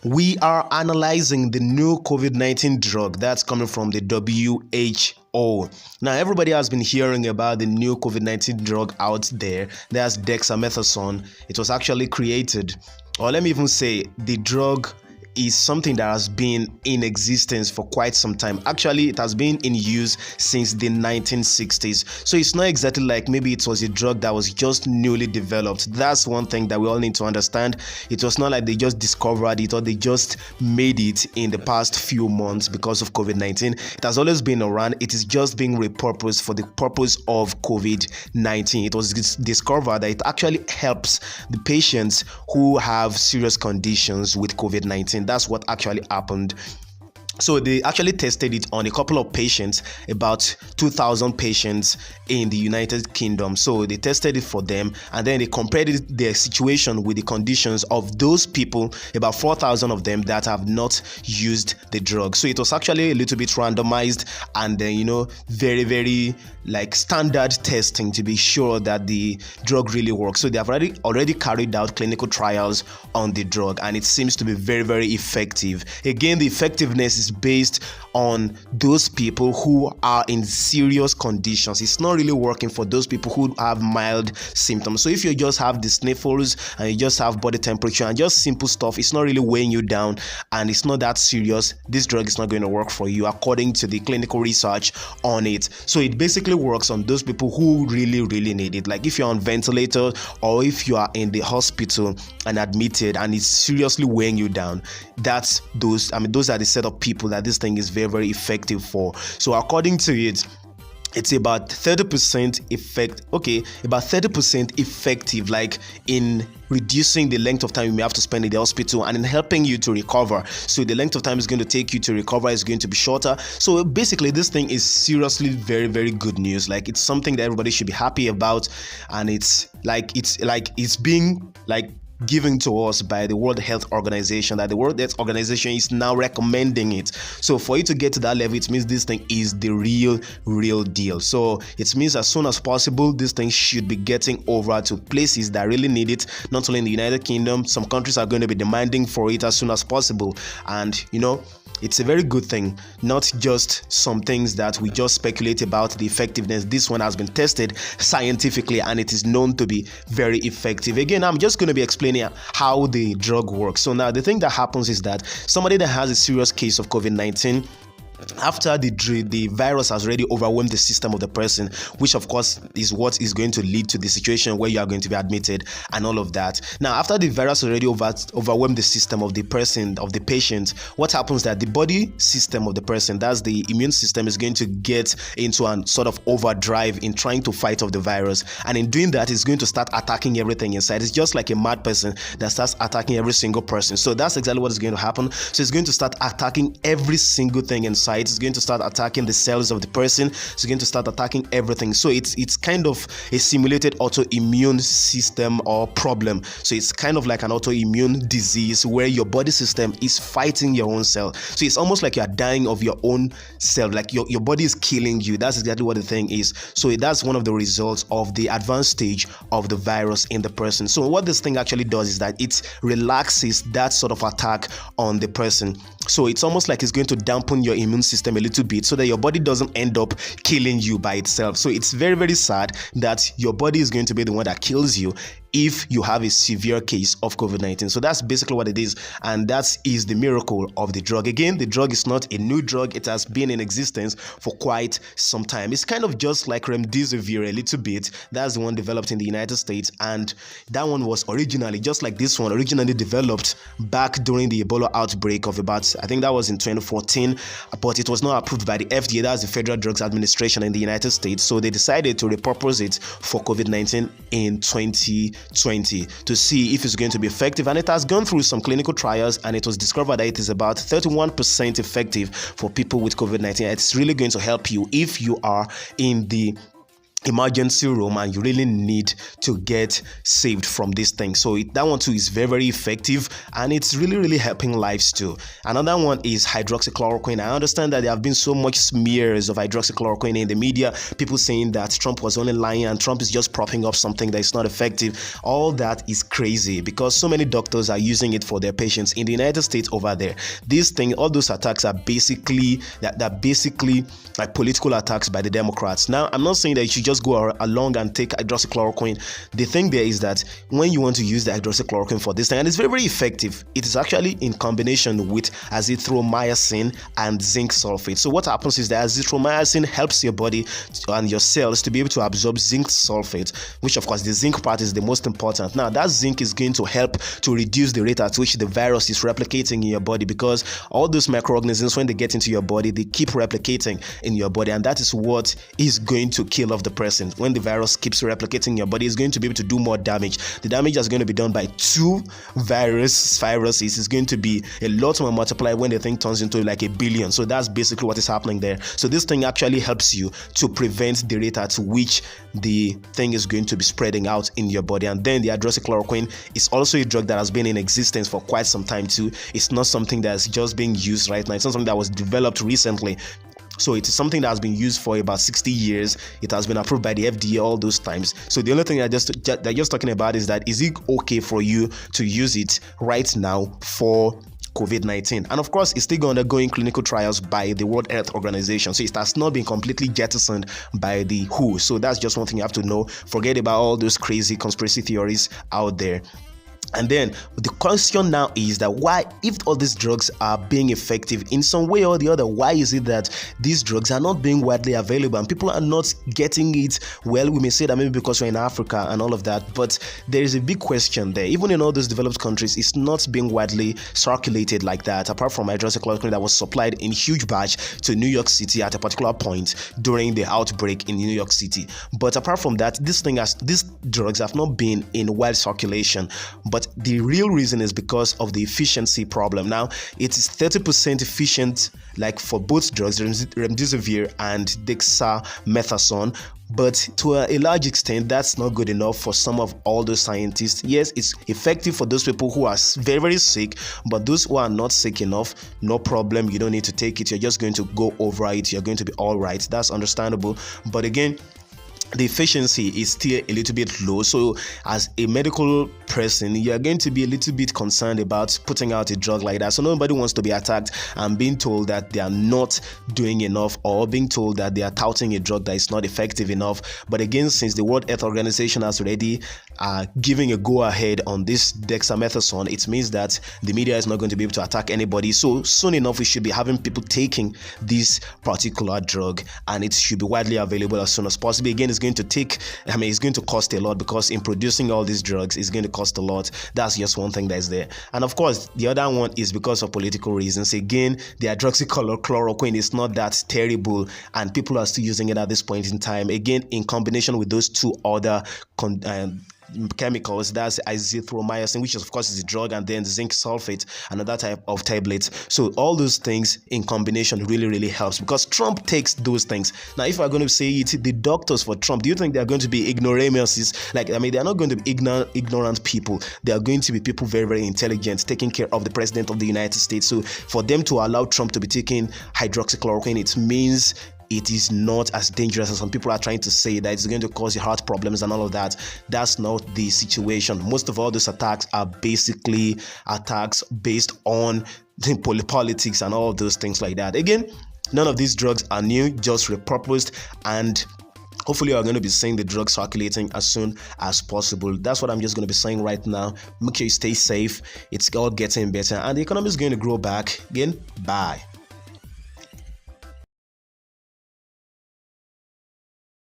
We are analyzing the new COVID-19 drug that's coming from the WHO. Now, everybody has been hearing about the new COVID-19 drug out there. That's dexamethasone. It was actually created, or let me even say, the drug is something that has been in existence for quite some time. Actually, it has been in use since the 1960s. So it's not exactly like maybe it was a drug that was just newly developed. That's one thing that we all need to understand. It was not like they just discovered it or they just made it in the past few months because of COVID-19. It has always been around. It is just being repurposed for the purpose of COVID-19. It was discovered that it actually helps the patients who have serious conditions with COVID-19. That's what actually happened. So they actually tested it on a couple of patients, about 2,000 patients in the United Kingdom. So they tested it for them and then they compared their situation with the conditions of those people, about 4,000 of them that have not used the drug. So it was actually a little bit randomized and then, very, very like standard testing to be sure that the drug really works. So they have already carried out clinical trials on the drug and it seems to be very, very effective. Again, the effectiveness is based on those people who are in serious conditions. It's not really working for those people who have mild symptoms. So if you just have the sniffles and you just have body temperature and just simple stuff, it's not really weighing you down and it's not that serious, this drug is not going to work for you according to the clinical research on it. So it basically works on those people who really, really need it. Like if you're on ventilator or if you are in the hospital and admitted and it's seriously weighing you down, those are the set of people that this thing is very, very effective for. So according to it, it's about 30% about 30% effective, like in reducing the length of time you may have to spend in the hospital and in helping you to recover. So the length of time is going to take you to recover is going to be shorter. So basically this thing is seriously very, very good news. Like it's something that everybody should be happy about, and it's being given to us by the World Health Organization, that the World Health Organization is now recommending it. So for you to get to that level, it means this thing is the real deal. So it means as soon as possible, this thing should be getting over to places that really need it, not only in the United Kingdom. Some countries are going to be demanding for it as soon as possible. And it's a very good thing, not just some things that we just speculate about the effectiveness. This one has been tested scientifically and it is known to be very effective. Again, I'm just going to be explaining how the drug works. So now the thing that happens is that somebody that has a serious case of COVID-19, after the virus has already overwhelmed the system of the person, which of course is what is going to lead to the situation where you are going to be admitted and all of that. Now, after the virus already overwhelmed the system of the person, of the patient, what happens that the body system of the person, that's the immune system, is going to get into a sort of overdrive in trying to fight off the virus. And in doing that, it's going to start attacking everything inside. It's just like a mad person that starts attacking every single person. So that's exactly what is going to happen. So it's going to start attacking every single thing inside. It's going to start attacking the cells of the person. It's going to start attacking everything. So it's kind of a simulated autoimmune system or problem. So it's kind of like an autoimmune disease where your body system is fighting your own cell. So it's almost like you're dying of your own cell, like your body is killing you. That's exactly what the thing is. So that's one of the results of the advanced stage of the virus in the person. So what this thing actually does is that it relaxes that sort of attack on the person. So it's almost like it's going to dampen your immune system a little bit so that your body doesn't end up killing you by itself. So it's very, very sad that your body is going to be the one that kills you if you have a severe case of COVID-19. So that's basically what it is, and that is the miracle of the drug. Again, the drug is not a new drug. It has been in existence for quite some time. It's kind of just like remdesivir a little bit. That's the one developed in the United States, and that one was originally, just like this one, originally developed back during the Ebola outbreak of about, I think that was in 2014, but it was not approved by the FDA. That's the Federal Drugs Administration in the United States. So they decided to repurpose it for COVID-19 in 2020 to see if it's going to be effective, and it has gone through some clinical trials and it was discovered that it is about 31% effective for people with COVID-19. It's really going to help you if you are in the emergency room and you really need to get saved from this thing. So that one too is very, very effective, and it's really, really helping lives too. Another one is hydroxychloroquine. I understand that there have been so much smears of hydroxychloroquine in the media, people saying that Trump was only lying and Trump is just propping up something that is not effective. All that is crazy because so many doctors are using it for their patients in the United States over there. This thing, all those attacks are basically like political attacks by the Democrats. Now, I'm not saying that you should just go along and take hydroxychloroquine. The thing there is that when you want to use the hydroxychloroquine for this thing, and it's very, very effective, it is actually in combination with azithromycin and zinc sulfate. So what happens is that azithromycin helps your body and your cells to be able to absorb zinc sulfate, which of course the zinc part is the most important. Now, that zinc is going to help to reduce the rate at which the virus is replicating in your body, because all those microorganisms, when they get into your body, they keep replicating in your body, and that is what is going to kill off the person. When the virus keeps replicating in your body, it's going to be able to do more damage. The damage is going to be done by two viruses. It's going to be a lot more multiplied when the thing turns into like a billion. So that's basically what is happening there. So this thing actually helps you to prevent the rate at which the thing is going to be spreading out in your body. And then the hydroxychloroquine is also a drug that has been in existence for quite some time too. It's not something that's just being used right now. It's not something that was developed recently. So it is something that has been used for about 60 years. It has been approved by the FDA all those times. So the only thing they're just talking about is that, is it okay for you to use it right now for COVID-19? And of course, it's still undergoing clinical trials by the World Health Organization. So it has not been completely jettisoned by the WHO. So that's just one thing you have to know. Forget about all those crazy conspiracy theories out there. And then the question now is that why, if all these drugs are being effective in some way or the other, why is it that these drugs are not being widely available and people are not getting it? Well, we may say that maybe because we're in Africa and all of that, but there is a big question there. Even in all those developed countries, it's not being widely circulated like that, apart from hydroxychloroquine that was supplied in huge batch to New York City at a particular point during the outbreak in New York City. But apart from that, these drugs have not been in wide circulation. But the real reason is because of the efficiency problem. Now, it is 30% efficient, like for both drugs, remdesivir and dexamethasone. But to a large extent, that's not good enough for some of all those scientists. Yes, it's effective for those people who are very, very sick, but those who are not sick enough, no problem. You don't need to take it. You're just going to go over it. You're going to be all right. That's understandable. But again, the efficiency is still a little bit low. So as a medical person, you're going to be a little bit concerned about putting out a drug like that. So nobody wants to be attacked and being told that they are not doing enough, or being told that they are touting a drug that is not effective enough. But again, since the World Health Organization has already giving a go-ahead on this dexamethasone, it means that the media is not going to be able to attack anybody. So soon enough, we should be having people taking this particular drug, and it should be widely available as soon as possible. Again, it's going to cost a lot, because in producing all these drugs, it's going to cost a lot. That's just one thing that is there. And of course, the other one is because of political reasons. Again, the hydroxychloroquine is not that terrible, and people are still using it at this point in time. Again, in combination with those two other chemicals, that's azithromycin, which is of course is a drug, and then zinc sulfate, another type of tablets. So all those things in combination really, really helps, because Trump takes those things. Now, if we're going to say it, the doctors for Trump, do you think they're going to be ignoramuses? They're not going to be ignorant people. They are going to be people very, very intelligent, taking care of the president of the United States. So for them to allow Trump to be taking hydroxychloroquine, it means it is not as dangerous as some people are trying to say, that it's going to cause heart problems and all of that. That's not the situation. Most of all those attacks are basically attacks based on politics and all of those things like that. Again, none of these drugs are new, just repurposed, and hopefully we're going to be seeing the drugs circulating as soon as possible. That's what I'm just going to be saying right now. Make sure you stay safe. It's all getting better, and the economy is going to grow back again. Bye.